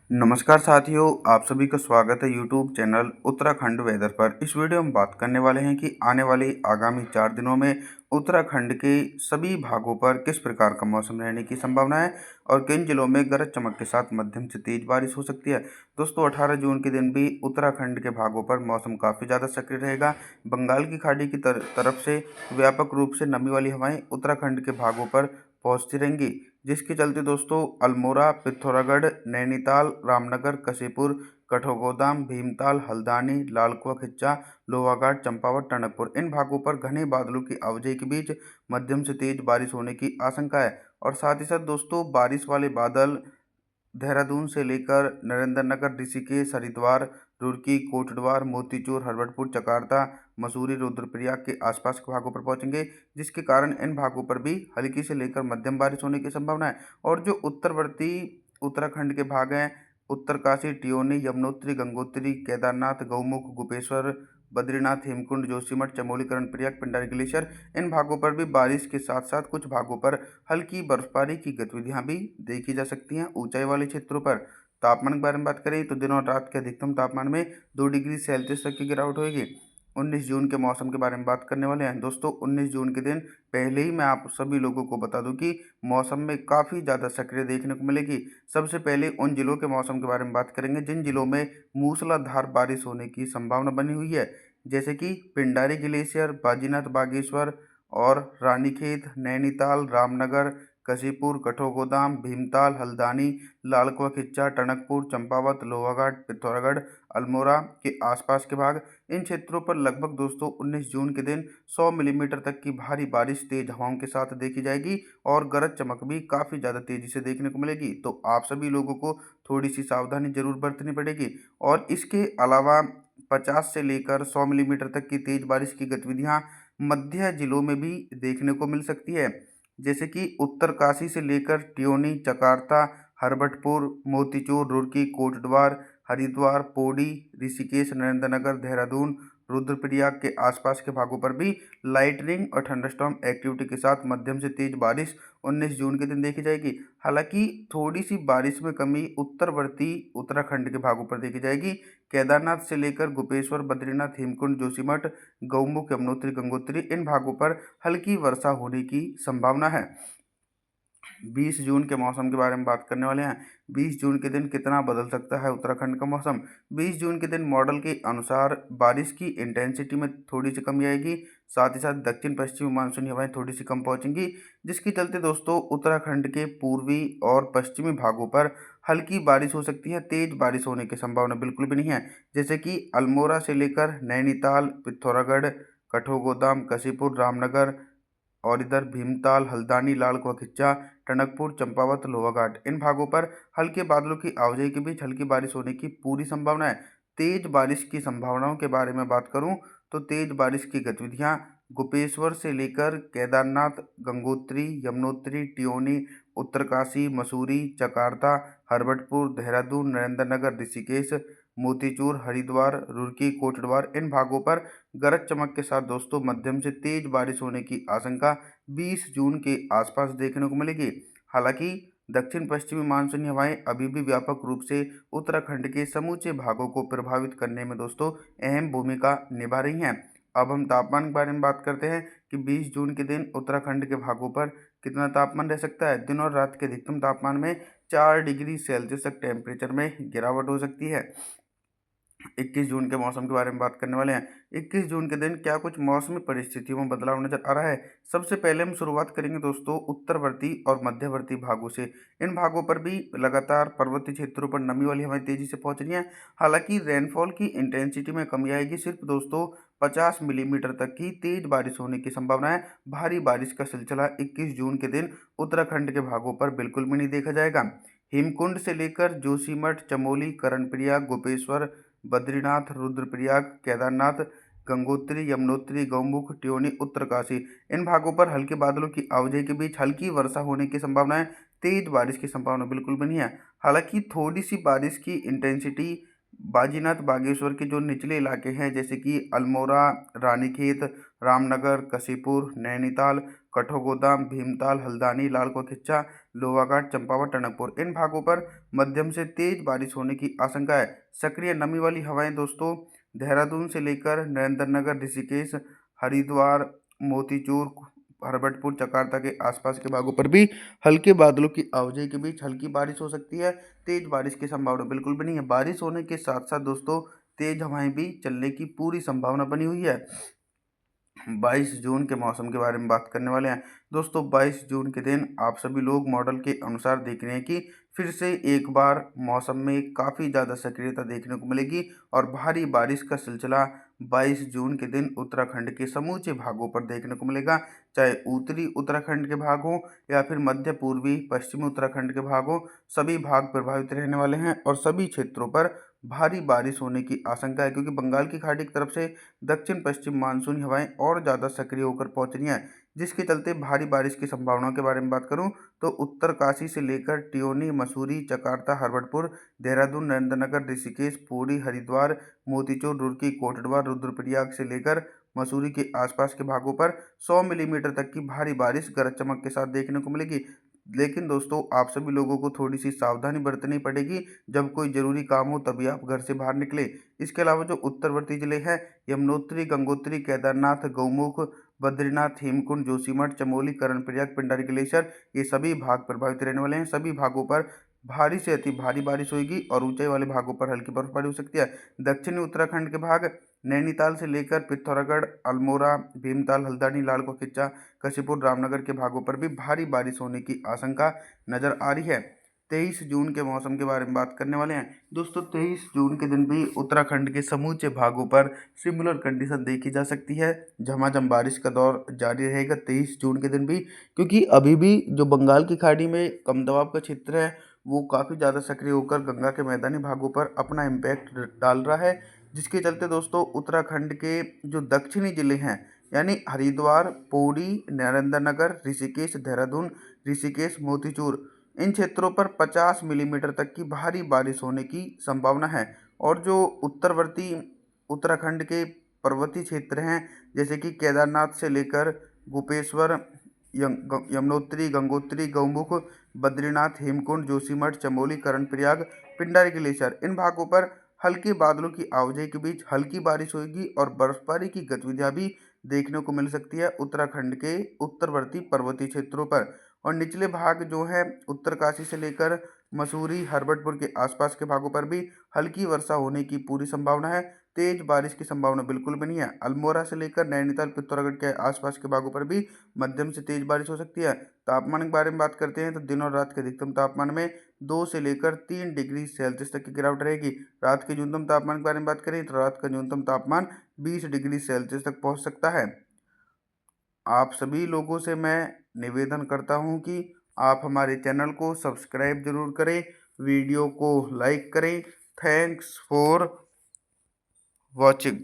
नमस्कार साथियों, आप सभी का स्वागत है यूट्यूब चैनल उत्तराखंड वेदर पर। इस वीडियो में बात करने वाले हैं कि आने वाली आगामी 4 दिनों में उत्तराखंड के सभी भागों पर किस प्रकार का मौसम रहने की संभावना है और किन जिलों में गरज चमक के साथ मध्यम से तेज बारिश हो सकती है। दोस्तों, 18 जून के दिन भी उत्तराखंड के भागों पर मौसम काफ़ी ज़्यादा सक्रिय रहेगा। बंगाल की खाड़ी की तरफ से व्यापक रूप से नमी वाली हवाएं उत्तराखंड के भागों पर पहुंचती रहेंगी, जिसके चलते दोस्तों अल्मोड़ा, पिथौरागढ़, नैनीताल, रामनगर, कशीपुर, कठौगोदाम, भीमताल, हल्द्वानी, लाल कुआं खिच्चा, लोहाघाट, चंपावत, टनकपुर इन भागों पर घने बादलों की आवाजाही के बीच मध्यम से तेज बारिश होने की आशंका है। और साथ ही साथ दोस्तों बारिश वाले बादल देहरादून से लेकर नरेंद्रनगर, ऋषिकेश, हरिद्वार, रुड़की, कोटद्वार, मोतीचूर, हरवटपुर, जकार्ता, मसूरी, रुद्रप्रयाग के आसपास के भागों पर पहुंचेंगे, जिसके कारण इन भागों पर भी हल्की से लेकर मध्यम बारिश होने की संभावना है। और जो उत्तरवर्ती उत्तराखंड के भाग हैं, उत्तरकाशी, टियोनी, यमुनोत्री, गंगोत्री, केदारनाथ, गौमुख, गोपेश्वर, बद्रीनाथ, हेमकुंड, जोशीमठ, चमोली, कर्णप्रयाग, पिंडारी ग्लेशियर इन भागों पर भी बारिश के साथ साथ कुछ भागों पर हल्की बर्फबारी की गतिविधियां भी देखी जा सकती हैं। ऊंचाई वाले क्षेत्रों पर तापमान के बारे में बात करें तो दिन और रात के अधिकतम तापमान में 2 डिग्री सेल्सियस तक की गिरावट होगी। 19 जून के मौसम के बारे में बात करने वाले हैं। दोस्तों, 19 जून के दिन पहले ही मैं आप सभी लोगों को बता दूं कि मौसम में काफ़ी ज़्यादा सक्रिय देखने को मिलेगी। सबसे पहले उन जिलों के मौसम के बारे में बात करेंगे जिन जिलों में मूसलाधार बारिश होने की संभावना बनी हुई है, जैसे कि पिंडारी ग्लेशियर, बाजीनाथ बागेश्वर और रानीखेत, नैनीताल, रामनगर, कशीपुर, कठौगोदाम, भीमताल, हल्द्वानी, लाल कुआं खिच्चा, टनकपुर, चंपावत, लोहाघाट, पिथौरागढ़, अल्मोड़ा के आसपास के भाग इन क्षेत्रों पर लगभग दोस्तों 19 जून के दिन 100 मिलीमीटर तक की भारी बारिश तेज हवाओं के साथ देखी जाएगी और गरज चमक भी काफ़ी ज़्यादा तेज़ी से देखने को मिलेगी। तो आप सभी लोगों को थोड़ी सी सावधानी जरूर बरतनी पड़ेगी। और इसके अलावा 50 से लेकर 100 मिलीमीटर तक की तेज बारिश की गतिविधियां मध्य जिलों में भी देखने को मिल सकती है, जैसे कि उत्तरकाशी से लेकर टियोनी, जकार्ता, हरबटपुर, मोतीचूर, रुड़की, कोटद्वार, हरिद्वार, पौड़ी, ऋषिकेश, नरेंद्रनगर, देहरादून, रुद्रप्रयाग के आसपास के भागों पर भी लाइटनिंग और थंडरस्टॉर्म एक्टिविटी के साथ मध्यम से तेज बारिश 19 जून के दिन देखी जाएगी। हालांकि थोड़ी सी बारिश में कमी उत्तरवर्ती उत्तराखंड के भागों पर देखी जाएगी। केदारनाथ से लेकर गोपेश्वर, बद्रीनाथ, हेमकुंड, जोशीमठ, गौमुख, यमुनोत्री, गंगोत्री इन भागों पर हल्की वर्षा होने की संभावना है। 20 जून के मौसम के बारे में बात करने वाले हैं। 20 जून के दिन कितना बदल सकता है उत्तराखंड का मौसम। 20 जून के दिन मॉडल के अनुसार बारिश की इंटेंसिटी में थोड़ी सी कमी आएगी। साथ ही साथ दक्षिण पश्चिमी मानसूनी हवाएं थोड़ी सी कम पहुंचेंगी, जिसके चलते दोस्तों उत्तराखंड के पूर्वी और पश्चिमी भागों पर हल्की बारिश हो सकती है। तेज बारिश होने की संभावना बिल्कुल भी नहीं है, जैसे कि अल्मोड़ा से लेकर नैनीताल, पिथौरागढ़, कठौगोदाम, कशीपुर, रामनगर और इधर भीमताल, हल्द्वानी, लाल कुआं खिच्चा, टनकपुर, चंपावत, लोहाघाट इन भागों पर हल्के बादलों की आवाजाही के बीच हल्की बारिश होने की पूरी संभावना है। तेज बारिश की संभावनाओं के बारे में बात करूं तो तेज बारिश की गतिविधियां गोपेश्वर से लेकर केदारनाथ, गंगोत्री, यमुनोत्री, टियोनी, उत्तरकाशी, मसूरी, जकार्ता, हरवटपुर, देहरादून, नरेंद्रनगर, ऋषिकेश, मोतीचूर, हरिद्वार, रुड़की, कोटद्वार इन भागों पर गरज चमक के साथ दोस्तों मध्यम से तेज बारिश होने की आशंका 20 जून के आसपास देखने को मिलेगी। हालांकि दक्षिण पश्चिमी मानसूनी हवाएं अभी भी व्यापक रूप से उत्तराखंड के समूचे भागों को प्रभावित करने में दोस्तों अहम भूमिका निभा रही हैं। अब हम तापमान के बारे में बात करते हैं कि 20 जून के दिन उत्तराखंड के भागों पर कितना तापमान रह सकता है। दिन और रात के अधिकतम तापमान में 4 डिग्री सेल्सियस तक टेम्परेचर में गिरावट हो सकती है। 21 जून के मौसम के बारे में बात करने वाले हैं। 21 जून के दिन क्या कुछ मौसमी परिस्थितियों में बदलाव नजर आ रहा है। सबसे पहले हम शुरुआत करेंगे दोस्तों उत्तरवर्ती और मध्यवर्ती भागों से। इन भागों पर भी लगातार पर्वतीय क्षेत्रों पर नमी वाली हवाएं तेजी से पहुंच रही हैं। हालांकि रेनफॉल की इंटेंसिटी में कमी आएगी। सिर्फ दोस्तों 50 मिलीमीटर तक की तेज बारिश होने की संभावना है। भारी बारिश का सिलसिला 21 जून के दिन उत्तराखंड के भागों पर बिल्कुल भी नहीं देखा जाएगा। हेमकुंड से लेकर जोशीमठ, चमोली, कर्णप्रयाग, गोपेश्वर, बद्रीनाथ, रुद्रप्रयाग, केदारनाथ, गंगोत्री, यमुनोत्री, गौमुख, टियोनी, उत्तरकाशी इन भागों पर हल्के बादलों की आवाजाही के बीच हल्की वर्षा होने की संभावना है। तेज बारिश की संभावना बिल्कुल भी नहीं है। हालांकि थोड़ी सी बारिश की इंटेंसिटी बाजीनाथ बागेश्वर के जो निचले इलाके हैं, जैसे कि अल्मोड़ा, रानीखेत, रामनगर, कशीपुर, नैनीताल, कठोगोदाम, भीमताल, हल्द्वानी, लालकुआं, लोहाघाट, चंपावत, टनकपुर इन भागों पर मध्यम से तेज बारिश होने की आशंका है। सक्रिय नमी वाली हवाएं दोस्तों देहरादून से लेकर नरेंद्रनगर, ऋषिकेश, हरिद्वार, मोतीचूर, हरबटपुर, जकार्ता के आसपास के भागों पर भी हल्के बादलों की आवाजाही के बीच हल्की बारिश हो सकती है। तेज बारिश की संभावना बिल्कुल भी नहीं है। बारिश होने के साथ साथ दोस्तों तेज हवाएं भी चलने की पूरी संभावना बनी हुई है। 22 जून के मौसम के बारे में बात करने वाले हैं दोस्तों। 22 जून के दिन आप सभी लोग मॉडल के अनुसार देख रहे हैं कि फिर से एक बार मौसम में काफ़ी ज़्यादा सक्रियता देखने को मिलेगी और भारी बारिश का सिलसिला 22 जून के दिन उत्तराखंड के समूचे भागों पर देखने को मिलेगा। चाहे उत्तरी उत्तराखंड के भाग हों या फिर मध्य पूर्वी पश्चिमी उत्तराखंड के भाग हों, सभी भाग प्रभावित रहने वाले हैं और सभी क्षेत्रों पर भारी बारिश होने की आशंका है, क्योंकि बंगाल की खाड़ी की तरफ से दक्षिण पश्चिम मानसूनी हवाएं और ज़्यादा सक्रिय होकर पहुंच रही हैं, जिसके चलते भारी बारिश की संभावनाओं के बारे में बात करूं तो उत्तरकाशी से लेकर टियोनी, मसूरी, जकार्ता, हरबटपुर, देहरादून, नरेंद्रनगर, ऋषिकेश, पुरी, हरिद्वार, मोतीचूर, रुड़की, कोटद्वार, रुद्रप्रयाग से लेकर मसूरी के आसपास के भागों पर 100 मिलीमीटर तक की भारी बारिश गरज चमक के साथ देखने को मिलेगी। लेकिन दोस्तों आप सभी लोगों को थोड़ी सी सावधानी बरतनी पड़ेगी। जब कोई ज़रूरी काम हो तभी आप घर से बाहर निकले। इसके अलावा जो उत्तरवर्ती जिले हैं यमुनोत्री, गंगोत्री, केदारनाथ, गौमुख, बद्रीनाथ, हेमकुंड, जोशीमठ, चमोली, कर्णप्रयाग, पिंडारी ग्लेशियर ये सभी भाग प्रभावित रहने वाले हैं। सभी भागों पर भारी से अति भारी बारिश होगी और ऊंचाई वाले भागों पर हल्की बर्फबारी हो सकती है। दक्षिणी उत्तराखंड के भाग नैनीताल से लेकर पिथौरागढ़, अल्मोड़ा, भीमताल, हल्द्वानी, लालकुआं, कशीपुर, रामनगर के भागों पर भी भारी बारिश होने की आशंका नजर आ रही है। 23 जून के मौसम के बारे में बात करने वाले हैं दोस्तों। 23 जून के दिन भी उत्तराखंड के समूचे भागों पर सिमिलर कंडीशन देखी जा सकती है। झमाझम बारिश का दौर जारी रहेगा 23 जून के दिन भी, क्योंकि अभी भी जो बंगाल की खाड़ी में कम दबाव का क्षेत्र है वो काफ़ी ज़्यादा सक्रिय होकर गंगा के मैदानी भागों पर अपना इम्पैक्ट डाल रहा है, जिसके चलते दोस्तों उत्तराखंड के जो दक्षिणी जिले हैं यानी हरिद्वार, पौड़ी, नरेंद्रनगर, ऋषिकेश, देहरादून, ऋषिकेश, मोतीचूर इन क्षेत्रों पर 50 मिलीमीटर तक की भारी बारिश होने की संभावना है। और जो उत्तरवर्ती उत्तराखंड के पर्वतीय क्षेत्र हैं जैसे कि केदारनाथ से लेकर गोपेश्वर, यमुनोत्री, गंगोत्री, गौमुख, बद्रीनाथ, हेमकुंड, जोशीमठ, चमोली, कर्णप्रयाग, पिंडारी ग्लेशियर इन भागों पर हल्के बादलों की आवाजाही के बीच हल्की बारिश होगी और बर्फबारी की गतिविधियां भी देखने को मिल सकती है उत्तराखंड के उत्तरवर्ती पर्वतीय क्षेत्रों पर। और निचले भाग जो है उत्तरकाशी से लेकर मसूरी, हरबटपुर के आसपास के भागों पर भी हल्की वर्षा होने की पूरी संभावना है। तेज बारिश की संभावना बिल्कुल भी नहीं है। अल्मोड़ा से लेकर नैनीताल, पिथौरागढ़ के आसपास के भागों पर भी मध्यम से तेज बारिश हो सकती है। तापमान के बारे में बात करते हैं तो दिन और रात के अधिकतम तापमान में 2 से लेकर 3 डिग्री सेल्सियस तक की गिरावट रहेगी। रात के न्यूनतम तापमान के बारे में बात करें तो रात का न्यूनतम तापमान 20 डिग्री सेल्सियस तक पहुंच सकता है। आप सभी लोगों से मैं निवेदन करता हूं कि आप हमारे चैनल को सब्सक्राइब जरूर करें, वीडियो को लाइक करें। Thanks for watching.